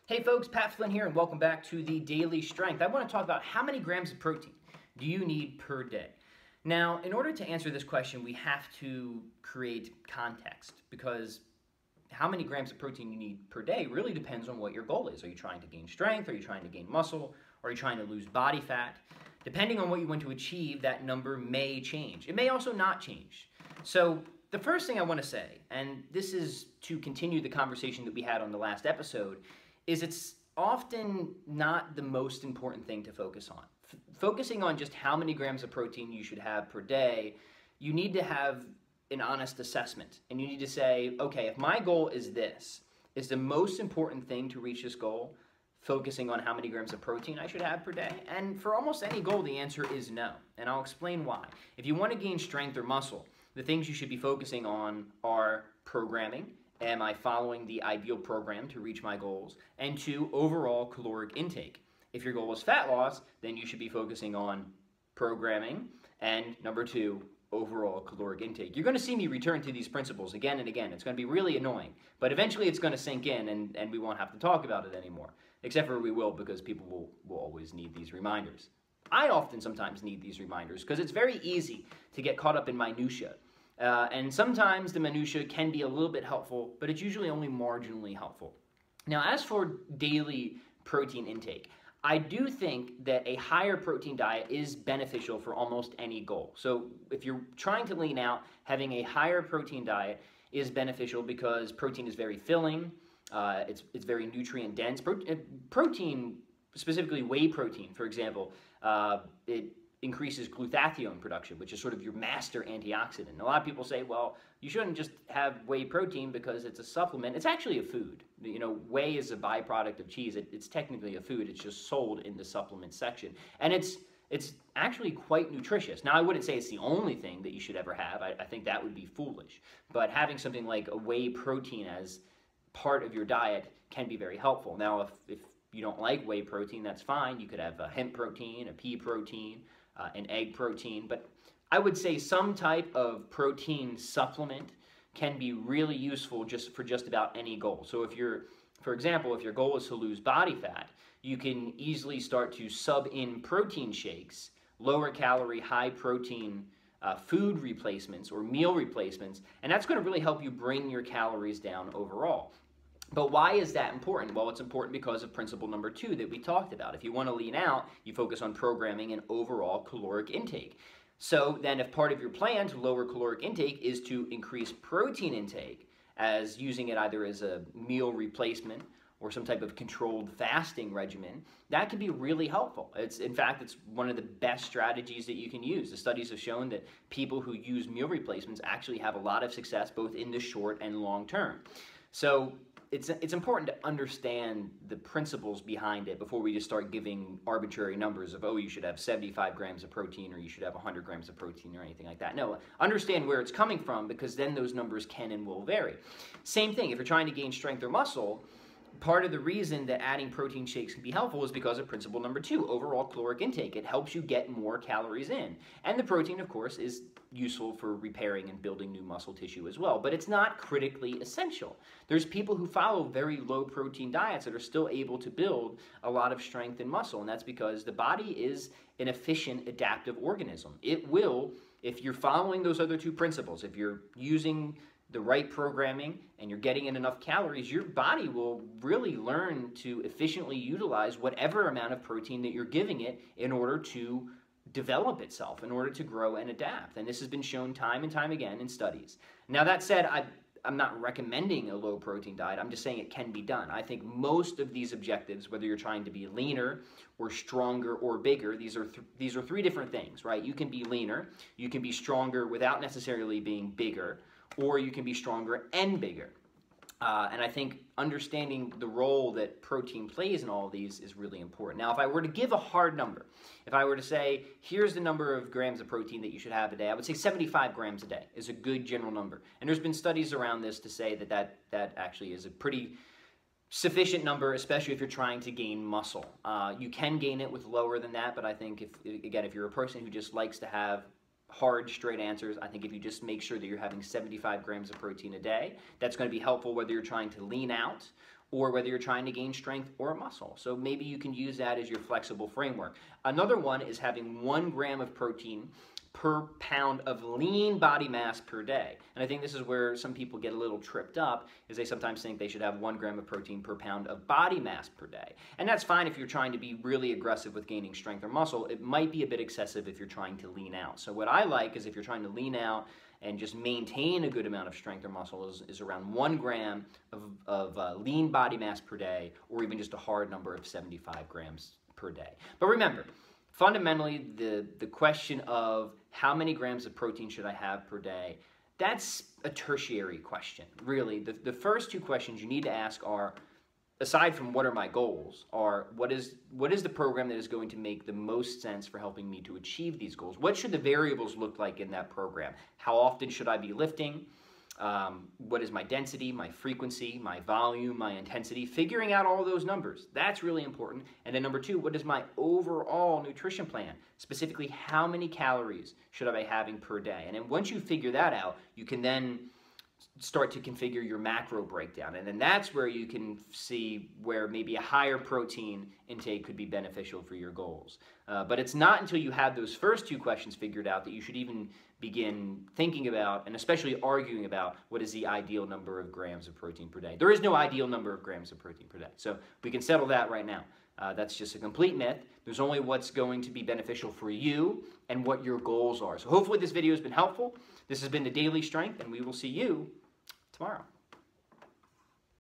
Hey folks, Pat Flynn here and welcome back to the Daily Strength. I want to talk about how many grams of protein do you need per day? Now, in order to answer this question, we have to create context because how many grams of protein you need per day really depends on what your goal is. Are you trying to gain strength? Are you trying to gain muscle? Are you trying to lose body fat? Depending on what you want to achieve, that number may change. It may also not change. So the first thing I want to say, and this is to continue the conversation that we had on the last episode, is it's often not the most important thing to focus on. Focusing on just how many grams of protein you should have per day, you need to have an honest assessment. And you need to say, okay, if my goal is this, is the most important thing to reach this goal focusing on how many grams of protein I should have per day? And for almost any goal, the answer is no. And I'll explain why. If you want to gain strength or muscle, the things you should be focusing on are programming. Am I following the ideal program to reach my goals? And 2, overall caloric intake. If your goal is fat loss, then you should be focusing on programming. And number 2, overall caloric intake. You're going to see me return to these principles again and again. It's going to be really annoying. But eventually it's going to sink in and we won't have to talk about it anymore. Except for we will, because people will always need these reminders. I often sometimes need these reminders because it's very easy to get caught up in minutia. And sometimes the minutia can be a little bit helpful, but it's usually only marginally helpful. Now, as for daily protein intake, I do think that a higher protein diet is beneficial for almost any goal. So if you're trying to lean out, having a higher protein diet is beneficial because protein is very filling, it's very nutrient dense. Protein, specifically whey protein, for example, it increases glutathione production, which is sort of your master antioxidant. A lot of people say, well, you shouldn't just have whey protein because it's a supplement. It's actually a food. You know, whey is a byproduct of cheese. It's technically a food. It's just sold in the supplement section. And it's actually quite nutritious. Now, I wouldn't say it's the only thing that you should ever have. I think that would be foolish. But having something like a whey protein as part of your diet can be very helpful. Now, if you don't like whey protein, that's fine. You could have a hemp protein, a pea protein, an egg protein, but I would say some type of protein supplement can be really useful for just about any goal. So for example, if your goal is to lose body fat, you can easily start to sub in protein shakes, lower calorie, high protein food replacements or meal replacements, and that's going to really help you bring your calories down overall. But why is that important? Well, it's important because of principle number 2 that we talked about. If you want to lean out, you focus on programming and overall caloric intake. So then if part of your plan to lower caloric intake is to increase protein intake, as using it either as a meal replacement or some type of controlled fasting regimen, that can be really helpful. In fact, it's one of the best strategies that you can use. The studies have shown that people who use meal replacements actually have a lot of success both in the short and long term. So it's important to understand the principles behind it before we just start giving arbitrary numbers of, oh, you should have 75 grams of protein or you should have 100 grams of protein or anything like that. No, understand where it's coming from because then those numbers can and will vary. Same thing, if you're trying to gain strength or muscle, part of the reason that adding protein shakes can be helpful is because of principle number 2, overall caloric intake. It helps you get more calories in. And the protein, of course, is useful for repairing and building new muscle tissue as well, but it's not critically essential. There's people who follow very low protein diets that are still able to build a lot of strength and muscle, and that's because the body is an efficient adaptive organism. It will, if you're following those other 2 principles, if you're using the right programming and you're getting in enough calories, your body will really learn to efficiently utilize whatever amount of protein that you're giving it in order to develop itself, in order to grow and adapt. And this has been shown time and time again in studies. Now that said, I'm not recommending a low protein diet. I'm just saying it can be done. I think most of these objectives, whether you're trying to be leaner or stronger or bigger, these are 3 different things, right? You can be leaner, you can be stronger without necessarily being bigger, or you can be stronger and bigger. And I think understanding the role that protein plays in all of these is really important. Now, if I were to give a hard number, if I were to say, here's the number of grams of protein that you should have a day, I would say 75 grams a day is a good general number. And there's been studies around this to say that actually is a pretty sufficient number, especially if you're trying to gain muscle. You can gain it with lower than that, but I think if you're a person who just likes to have hard, straight answers. I think if you just make sure that you're having 75 grams of protein a day, that's going to be helpful whether you're trying to lean out or whether you're trying to gain strength or muscle. So maybe you can use that as your flexible framework. Another one is having 1 gram of protein per pound of lean body mass per day. And I think this is where some people get a little tripped up, is they sometimes think they should have 1 gram of protein per pound of body mass per day. And that's fine if you're trying to be really aggressive with gaining strength or muscle. It might be a bit excessive if you're trying to lean out. So what I like is if you're trying to lean out and just maintain a good amount of strength or muscle is around 1 gram of lean body mass per day, or even just a hard number of 75 grams per day. But remember, fundamentally, the question of how many grams of protein should I have per day, that's a tertiary question, really. The first 2 questions you need to ask are, aside from what are my goals, are what is the program that is going to make the most sense for helping me to achieve these goals? What should the variables look like in that program? How often should I be lifting? What is my density, my frequency, my volume, my intensity? Figuring out all those numbers, that's really important. And then number 2, what is my overall nutrition plan? Specifically, how many calories should I be having per day? And then once you figure that out, you can then start to configure your macro breakdown. And then that's where you can see where maybe a higher protein intake could be beneficial for your goals. But it's not until you have those first 2 questions figured out that you should even begin thinking about, and especially arguing about, what is the ideal number of grams of protein per day. There is no ideal number of grams of protein per day. So we can settle that right now. That's just a complete myth. There's only what's going to be beneficial for you and what your goals are. So hopefully this video has been helpful. This has been the Daily Strength, and we will see you tomorrow.